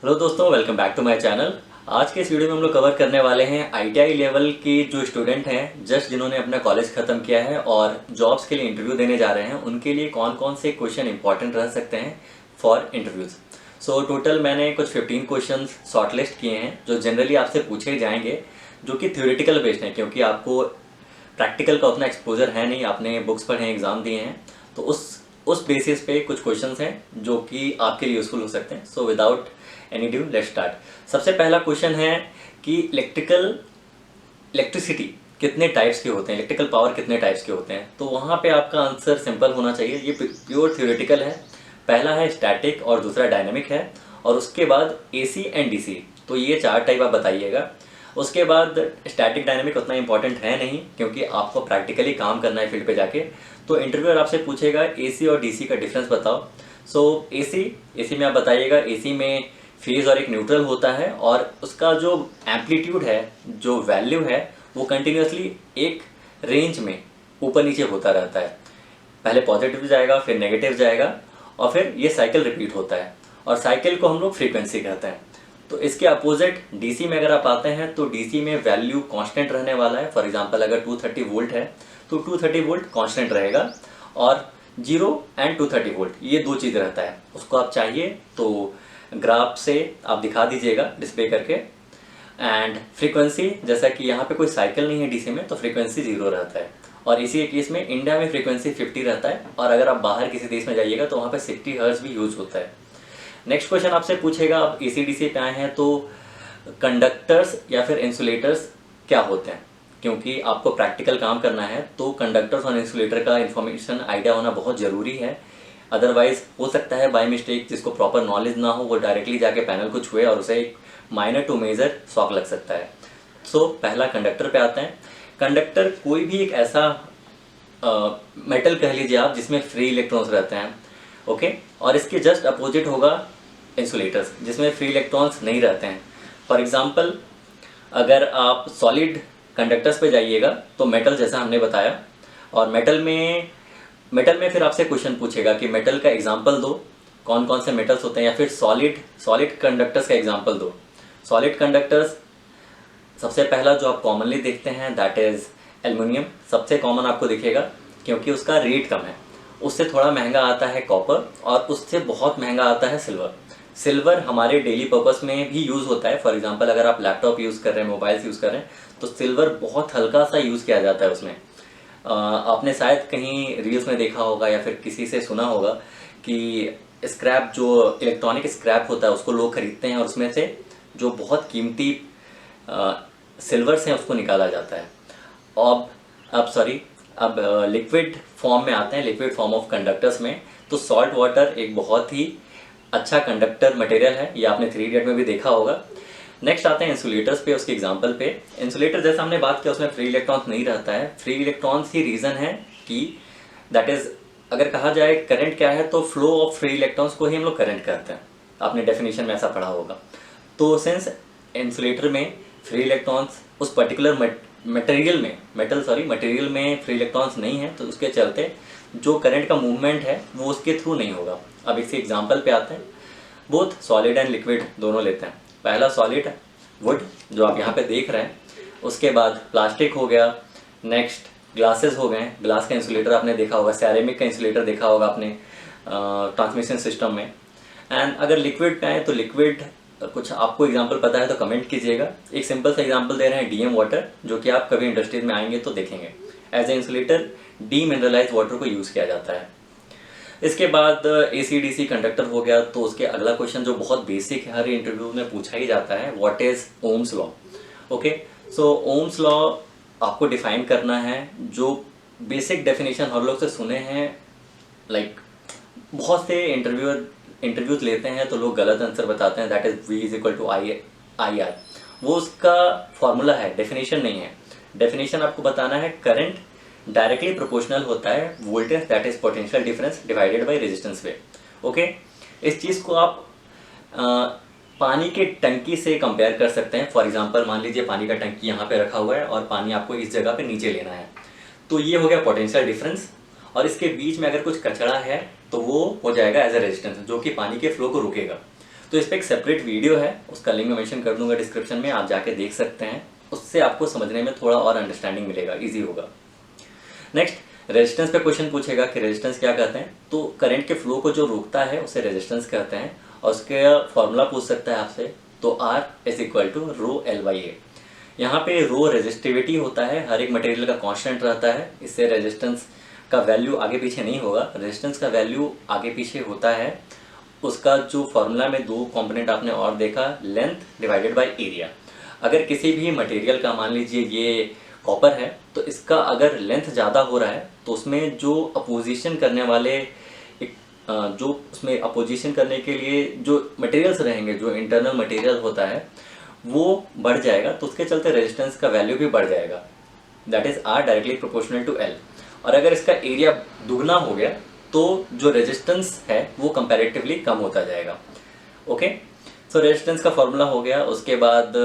Hello दोस्तों, welcome back to my channel. आज के इस वीडियो में हम लोग कवर करने वाले हैं आईटीआई लेवल के जो स्टूडेंट हैं जस्ट जिन्होंने अपना कॉलेज खत्म किया है और जॉब्स के लिए इंटरव्यू देने जा रहे हैं, उनके लिए कौन कौन से क्वेश्चन इंपॉर्टेंट रह सकते हैं फॉर इंटरव्यूज। सो टोटल मैंने कुछ 15 क्वेश्चन शॉर्टलिस्ट किए हैं जो जनरली आपसे पूछे जाएंगे, जो कि थ्योरेटिकल बेस्ड हैं क्योंकि आपको प्रैक्टिकल का उतना एक्सपोजर है नहीं, आपने बुक्स पढ़े हैं, एग्जाम दिए हैं, तो उस बेसिस पे कुछ क्वेश्चंस हैं जो कि आपके लिए यूजफुल हो सकते हैं। So without any due let's start. सबसे पहला क्वेश्चन है कि इलेक्ट्रिसिटी कितने टाइप्स के होते हैं, इलेक्ट्रिकल पावर कितने टाइप्स के होते हैं। तो वहाँ पे आपका आंसर सिंपल होना चाहिए, ये प्योर थ्योरेटिकल है। पहला है स्टैटिक और दूसरा डायनामिक है, और उसके बाद एसी एंड डीसी, तो ये 4 टाइप आप बताइएगा। उसके बाद स्टैटिक डायनामिक उतना इंपॉर्टेंट है नहीं क्योंकि आपको प्रैक्टिकली काम करना है फील्ड पे जाके। तो इंटरव्यूअर आपसे पूछेगा एसी और डीसी का डिफरेंस बताओ। सो एसी में आप बताइएगा, एसी में फेज और एक न्यूट्रल होता है और उसका जो एम्पलीट्यूड है, जो वैल्यू है, वो कंटिन्यूसली एक रेंज में ऊपर नीचे होता रहता है। पहले पॉजिटिव जाएगा, फिर नेगेटिव जाएगा, और फिर ये साइकिल रिपीट होता है, और साइकिल को हम लोग फ्रीक्वेंसी कहते हैं। तो इसके अपोजिट डीसी में अगर आप आते हैं तो डीसी में वैल्यू कांस्टेंट रहने वाला है। फॉर एग्जांपल अगर 230 वोल्ट है तो 230 वोल्ट कांस्टेंट रहेगा, और 0 एंड 230 वोल्ट ये 2 चीज़ रहता है। उसको आप चाहिए तो ग्राफ से आप दिखा दीजिएगा डिस्प्ले करके। एंड फ्रीक्वेंसी, जैसा कि यहाँ पे कोई साइकिल नहीं है डीसी में, तो फ्रीक्वेंसी 0 रहता है। और इसी के केस में इंडिया में फ्रीक्वेंसी 50 रहता है, और अगर आप बाहर किसी देश में जाइएगा तो वहाँ पे 60 हर्ट्ज भी यूज होता है। नेक्स्ट क्वेश्चन आपसे पूछेगा, आप एसी डीसी पे आए हैं तो कंडक्टर्स या फिर इंसुलेटर्स क्या होते हैं। क्योंकि आपको प्रैक्टिकल काम करना है तो कंडक्टर्स और इंसुलेटर का इन्फॉर्मेशन आइडिया होना बहुत ज़रूरी है। अदरवाइज हो सकता है बाय मिस्टेक जिसको प्रॉपर नॉलेज ना हो वो डायरेक्टली जाके पैनल को छुए और उसे एक माइनर टू मेजर शॉक लग सकता है। सो पहला कंडक्टर पे आते हैं। कंडक्टर कोई भी एक ऐसा मेटल कह लीजिए आप जिसमें फ्री इलेक्ट्रॉन्स रहते हैं, ओके। और इसके जस्ट अपोजिट होगा इंसुलेटर्स जिसमें फ्री इलेक्ट्रॉन्स नहीं रहते हैं। फॉर एग्जांपल अगर आप सॉलिड कंडक्टर्स पे जाइएगा तो मेटल, जैसा हमने बताया, और मेटल में फिर आपसे क्वेश्चन पूछेगा कि मेटल का एग्जांपल दो, कौन कौन से मेटल्स होते हैं, या फिर सॉलिड कंडक्टर्स का एग्जांपल दो। सॉलिड कंडक्टर्स सबसे पहला जो आप कॉमनली देखते हैं दैट इज़ एल्युमिनियम। सबसे कॉमन आपको दिखेगा क्योंकि उसका रेट कम है। उससे थोड़ा महंगा आता है कॉपर, और उससे बहुत महंगा आता है सिल्वर। सिल्वर हमारे डेली पर्पस में भी यूज़ होता है। फॉर एग्जांपल अगर आप लैपटॉप यूज़ कर रहे हैं, मोबाइल्स यूज़ कर रहे हैं, तो सिल्वर बहुत हल्का सा यूज़ किया जाता है उसमें। आपने शायद कहीं रील्स में देखा होगा या फिर किसी से सुना होगा कि स्क्रैप, जो इलेक्ट्रॉनिक स्क्रैप होता है, उसको लोग खरीदते हैं और उसमें से जो बहुत कीमती सिल्वर्स हैं उसको निकाला जाता है। अब लिक्विड फॉर्म में आते हैं, लिक्विड फॉर्म ऑफ कंडक्टर्स में। तो सॉल्ट वाटर एक बहुत ही अच्छा कंडक्टर मटेरियल है, ये आपने 3 इडियट में भी देखा होगा। नेक्स्ट आते हैं इंसुलेटर्स पे, उसके एग्जांपल पे। इंसुलेटर जैसा हमने बात किया उसमें फ्री इलेक्ट्रॉन्स नहीं रहता है। फ्री इलेक्ट्रॉन्स ही रीज़न है कि दैट इज़, अगर कहा जाए करंट क्या है तो फ्लो ऑफ फ्री इलेक्ट्रॉन्स को ही हम लोग करंट कहते हैं। आपने डेफिनेशन में ऐसा पढ़ा होगा। तो सिंस इंसुलेटर में फ्री इलेक्ट्रॉन्स उस पर्टिकुलर मटेरियल में फ्री इलेक्ट्रॉन्स नहीं है, तो उसके चलते जो करंट का मूवमेंट है वो उसके थ्रू नहीं होगा। अब इसी एग्जांपल पे आते हैं। बोथ सॉलिड एंड लिक्विड दोनों लेते हैं। पहला सॉलिड वुड जो आप यहाँ पे देख रहे हैं, उसके बाद प्लास्टिक हो गया, नेक्स्ट ग्लासेस हो गए। ग्लास का इंसुलेटर आपने देखा होगा, सैरेमिक का इंसुलेटर देखा होगा आपने ट्रांसमिशन सिस्टम में। एंड अगर लिक्विड पे आए तो लिक्विड कुछ आपको एग्जांपल पता है तो कमेंट कीजिएगा। एक सिंपल सा एग्जांपल दे रहे हैं, डीएम वाटर, जो कि आप कभी इंडस्ट्रीज में आएंगे तो देखेंगे। As a insulator demineralise water को यूज़ किया जाता है। इसके बाद एसी डीसी कंडक्टर हो गया, तो उसके अगला क्वेश्चन जो बहुत बेसिक है, हर इंटरव्यू में पूछा ही जाता है, what is Ohm's law. Okay, so Ohm's law आपको डिफाइन करना है। जो बेसिक डेफिनेशन हर लोग से सुने हैं, लाइक बहुत से इंटरव्यूज लेते हैं तो लोग गलत आंसर बताते हैं, that is V is equal to I R. वो उसका फॉर्मूला है, डेफिनेशन नहीं है। डेफिनेशन आपको बताना है करंट डायरेक्टली प्रोपोर्शनल होता है voltage, that is potential difference divided by resistance way. Okay, इस चीज़ को आप पानी के टंकी से कंपेयर कर सकते हैं। फॉर एग्जांपल मान लीजिए पानी का टंकी यहाँ पे रखा हुआ है और पानी आपको इस जगह पे नीचे लेना है, तो ये हो गया पोटेंशियल डिफरेंस, और इसके बीच में अगर कुछ कचरा है तो वो हो जाएगा एज ए रेजिस्टेंस, जो कि पानी के फ्लो को रुकेगा। तो इस पर एक सेपरेट वीडियो है, उसका लिंक मैं मेंशन कर दूंगा डिस्क्रिप्शन में, आप जाके देख सकते हैं। उससे आपको समझने में थोड़ा और अंडरस्टैंडिंग मिलेगा, ईजी होगा। नेक्स्ट रेजिस्टेंस पे क्वेश्चन पूछेगा कि रेजिस्टेंस क्या कहते हैं। तो करंट के फ्लो को जो रोकता है उसे रेजिस्टेंस कहते हैं, और उसके फॉर्मूला पूछ सकता है आपसे। तो R is equal to rho L/A। यहाँ पे रो रेजिस्टिविटी होता है, हर एक मटेरियल का कांस्टेंट रहता है, इससे रेजिस्टेंस का वैल्यू आगे पीछे नहीं होगा। रेजिस्टेंस का वैल्यू आगे पीछे होता है उसका जो फॉर्मूला में दो कंपोनेंट आपने और देखा, लेंथ डिवाइडेड बाय एरिया। अगर किसी भी मटेरियल का, मान लीजिए ये कॉपर है, तो इसका अगर लेंथ ज़्यादा हो रहा है तो उसमें जो अपोजिशन करने वाले जो उसमें अपोजिशन करने के लिए जो मटेरियल्स रहेंगे, जो इंटरनल मटेरियल होता है वो बढ़ जाएगा, तो उसके चलते रेजिस्टेंस का वैल्यू भी बढ़ जाएगा। That is R directly proportional to L। और अगर इसका एरिया दुगना हो गया तो जो रेजिस्टेंस है वो कंपैरेटिवली कम होता जाएगा। ओके, सो रेजिस्टेंस का फॉर्मूला हो गया। उसके बाद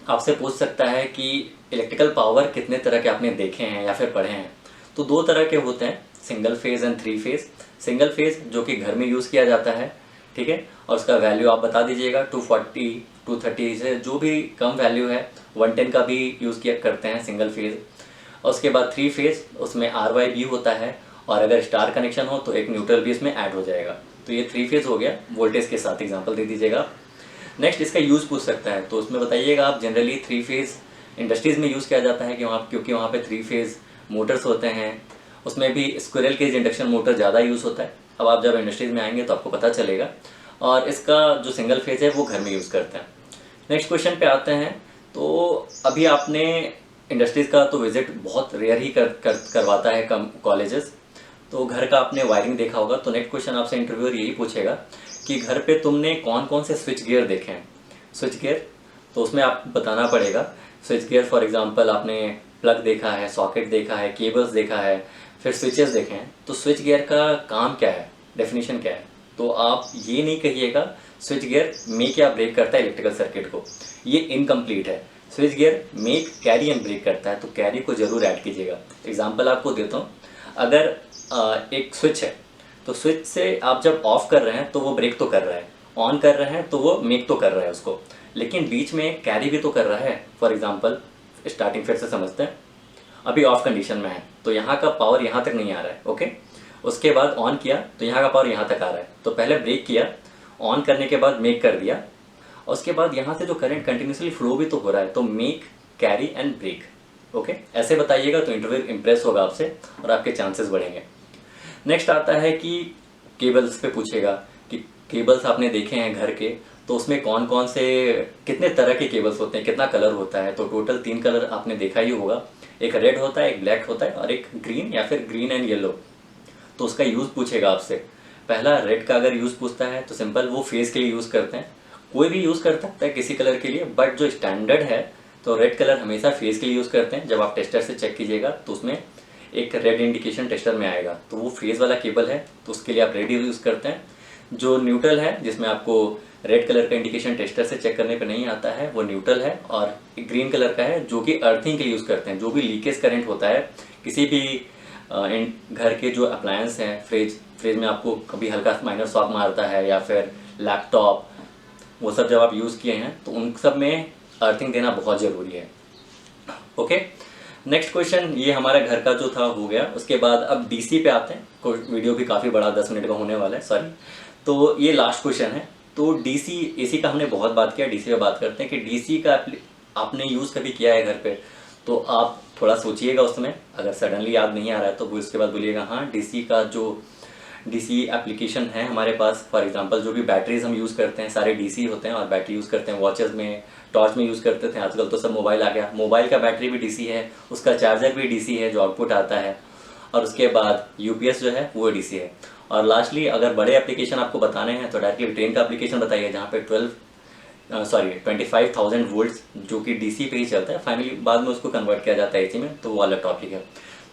आपसे पूछ सकता है कि इलेक्ट्रिकल पावर कितने तरह के आपने देखे हैं या फिर पढ़े हैं। तो दो तरह के होते हैं, single phase and three phase. Single phase जो कि घर में यूज़ किया जाता है, ठीक है, और उसका वैल्यू आप बता दीजिएगा 240 230 से जो भी कम वैल्यू है, 110 का भी यूज़ किया करते हैं सिंगल फेज। और उसके बाद थ्री फेज, उसमें RYB होता है, और अगर स्टार कनेक्शन हो तो एक न्यूट्रल भी इसमें ऐड हो जाएगा। तो ये थ्री फेज हो गया, वोल्टेज के साथ एग्जांपल दे दीजिएगा। नेक्स्ट इसका यूज़ पूछ सकता है, तो उसमें बताइएगा आप। जनरली थ्री फेज इंडस्ट्रीज़ में यूज़ किया जाता है क्योंकि वहाँ पे थ्री फेज मोटर्स होते हैं, उसमें भी स्क्विरल केज इंडक्शन मोटर ज़्यादा यूज़ होता है। अब आप जब इंडस्ट्रीज़ में आएंगे तो आपको पता चलेगा। और इसका जो सिंगल फेज है वो घर में यूज़ करते हैं। नेक्स्ट क्वेश्चन पे आते हैं। तो अभी आपने इंडस्ट्रीज़ का तो विजिट बहुत रेयर ही करवाता है कम कॉलेजेस, तो घर का आपने वायरिंग देखा होगा। तो नेक्स्ट क्वेश्चन आपसे इंटरव्यूअर यही पूछेगा कि घर पे तुमने कौन कौन से स्विच गियर देखे हैं। स्विच गियर, तो उसमें आप बताना पड़ेगा। स्विच गियर फॉर एग्जांपल आपने प्लग देखा है, सॉकेट देखा है, केबल्स देखा है, फिर स्विचेस देखे हैं। तो स्विच गियर का काम क्या है, डेफिनेशन क्या है। तो आप ये नहीं कहिएगा स्विच गियर मेक या ब्रेक करता है इलेक्ट्रिकल सर्किट को, ये इनकम्प्लीट है। Switchgear make, carry and break करता है, तो कैरी को जरूर ऐड कीजिएगा। एग्जाम्पल आपको देता हूँ। अगर एक स्विच है, तो स्विच से आप जब ऑफ कर रहे हैं तो वो ब्रेक तो कर रहा है, ऑन कर रहे हैं तो वो मेक तो कर रहा है उसको, लेकिन बीच में कैरी भी तो कर रहा है। फॉर एग्जांपल स्टार्टिंग फिर से समझते हैं। अभी ऑफ कंडीशन में है तो यहाँ का पावर यहाँ तक नहीं आ रहा है, ओके। उसके बाद ऑन किया तो यहाँ का पावर यहाँ तक आ रहा है। तो पहले ब्रेक किया, ऑन करने के बाद मेक कर दिया, और उसके बाद यहाँ से जो करंट कंटिन्यूसली फ्लो भी तो हो रहा है, तो make, carry and break, okay. ऐसे बताइएगा तो इंटरव्यू इम्प्रेस होगा आपसे और आपके चांसेस बढ़ेंगे। नेक्स्ट आता है कि केबल्स पे पूछेगा कि केबल्स आपने देखे हैं घर के, तो उसमें कौन कौन से, कितने तरह के केबल्स होते हैं, कितना कलर होता है। तो टोटल 3 कलर आपने देखा ही होगा, एक रेड होता है, एक ब्लैक होता है, और एक ग्रीन या फिर ग्रीन एंड येलो। तो उसका यूज़ पूछेगा आपसे। पहला रेड का अगर यूज़ पूछता है तो सिंपल वो फेस के लिए यूज़ करते हैं, कोई भी यूज़ कर सकता है किसी कलर के लिए, बट जो स्टैंडर्ड है तो रेड कलर हमेशा फेस के लिए यूज़ करते हैं। जब आप टेस्टर से चेक कीजिएगा तो उसमें एक रेड इंडिकेशन टेस्टर में आएगा, तो वो फेस वाला केबल है, तो उसके लिए आप रेड यूज़ करते हैं। जो न्यूट्रल है, जिसमें आपको रेड कलर का इंडिकेशन टेस्टर से चेक करने पे नहीं आता है, वो न्यूट्रल है। और एक ग्रीन कलर का है जो कि अर्थिंग के लिए यूज़ करते हैं। जो भी लीकेज करंट होता है किसी भी घर के जो अप्लायंस हैं, फ्रिज में आपको कभी हल्का माइनर शॉक मारता है, या फिर लैपटॉप, वो सब जब आप यूज़ किए हैं तो उन सब में अर्थिंग देना बहुत ज़रूरी है, ओके। नेक्स्ट क्वेश्चन ये हमारा घर का जो था हो गया। उसके बाद अब डीसी पे आते हैं। वीडियो भी काफ़ी बड़ा 10 मिनट का होने वाला है, सॉरी। तो ये लास्ट क्वेश्चन है। तो डीसी, एसी का हमने बहुत बात किया, डीसी पे बात करते हैं कि डीसी का आपने यूज़ कभी किया है घर पे, तो आप थोड़ा सोचिएगा उसमें। अगर सडनली याद नहीं आ रहा है तो वो इसके बाद बोलिएगा हाँ, डीसी का जो डीसी एप्लीकेशन है हमारे पास। फॉर एग्जांपल जो भी बैटरीज हम यूज़ करते हैं सारे डीसी होते हैं, और बैटरी यूज़ करते हैं वॉचेस में, टॉर्च में यूज़ करते थे, आजकल तो सब मोबाइल आ गया। मोबाइल का बैटरी भी डीसी है, उसका चार्जर भी डीसी है जो आउटपुट आता है, और उसके बाद यूपीएस जो है वो डीसी है। और लास्टली अगर बड़े एप्लीकेशन आपको बताने हैं तो डायरेक्टली ट्रेन का एप्लीकेशन बताइए, जहाँ पे 25,000 वोल्ट्स जो कि डीसी पे ही चलता है, फाइनली बाद में उसको कन्वर्ट किया जाता है एसी में, तो वो अलग टॉपिक है।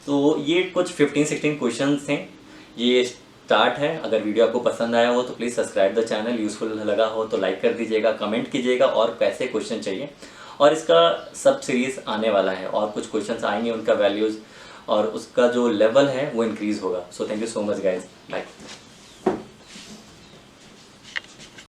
तो ये कुछ 15-16 क्वेश्चन हैं, ये स्टार्ट है। अगर वीडियो आपको पसंद आया हो तो please subscribe the channel, useful लगा हो तो लाइक कर दीजिएगा, कमेंट कीजिएगा और कैसे क्वेश्चन चाहिए। और इसका सब सीरीज़ आने वाला है और कुछ क्वेश्चंस आएंगे, उनका वैल्यूज़ और उसका जो लेवल है वो इंक्रीज़ होगा। So thank you so much guys, bye.